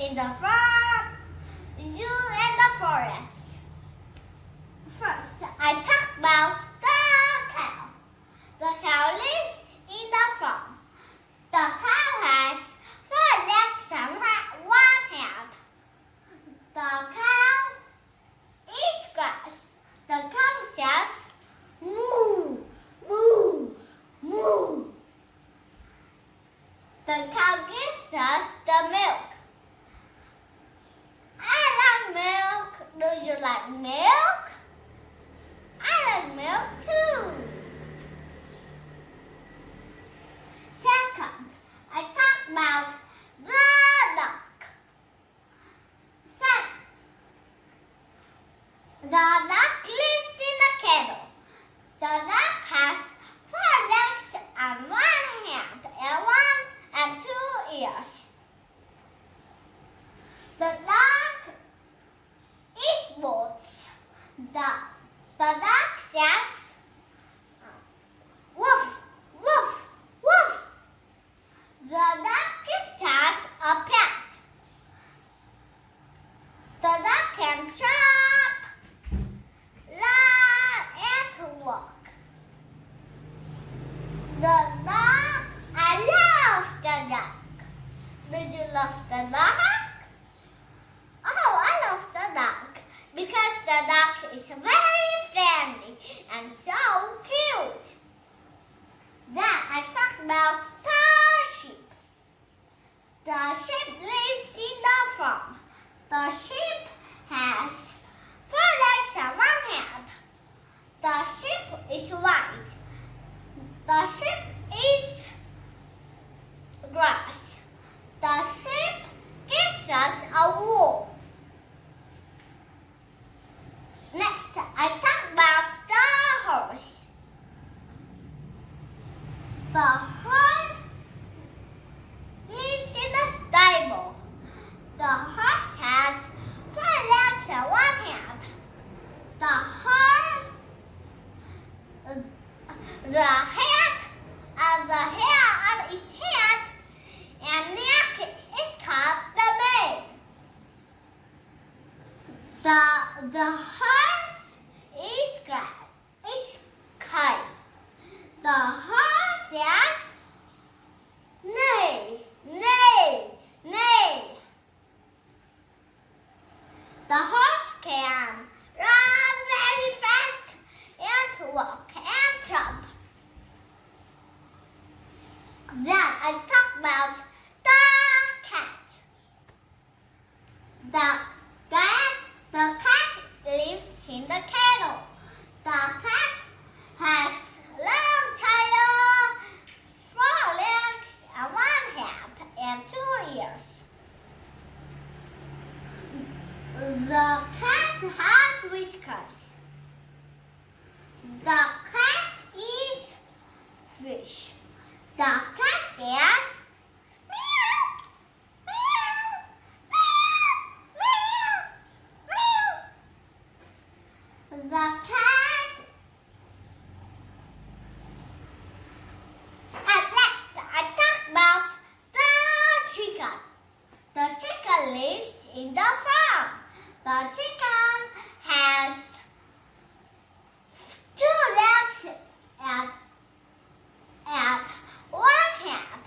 in the farm, zoo and the forest. First, I talk about the cow. The cow lives in the farm. The cow has 4 legs and 1 head. The cow eats grass. The cow says, moo, moo, moo. The cow gives us the milk. I like milk. Do you like milk? I like milk too. Second, I talk about the duck. The duck lives in a kettle. The duck has 4 legs and 1 hand and 2 ears. The duck eats bones. The duck says, woof, woof, woof. The duck gives us a pet. The duck can jump, run, and walk. I love the duck. Do you love the duck? Oh, I love the duck because the duck is very friendly and so cute. Then I talk about the sheep. The sheep lives in the farm. The sheep has 4 legs and 1 head. The sheep is white. The sheep eats grass. The sheep gives us a wool. Next, I talk about the horse. The horse lives in the stable. The horse has 4 legs and 1 hand. The horse, the head and the hair on its head and neck is called the mane. The horse is kind. The horse says, neigh, neigh, neigh. The horse can run very fast and walk and jump. Then I talk about the cat. The cat lives in the kennel. The cat has long tail, 4 legs and 1 hand and 2 ears. The cat has whiskers. The cat eats fish. The cat says, meow, meow, meow, meow, meow. The cat. At last, I talk about the chicken. The chicken lives in the farm. The chicken has 2 legs and 1 hand.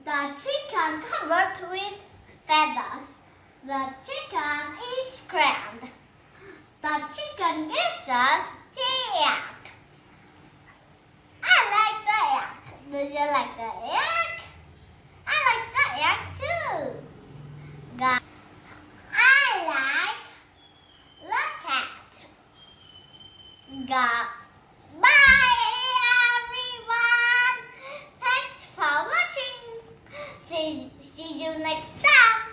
The chicken covered with feathers. The chicken is crowned. The chicken gives us the egg. I like the egg. Do you like the egg? I like the egg too. I like the cat. Bye everyone. Thanks for watching. See you next time.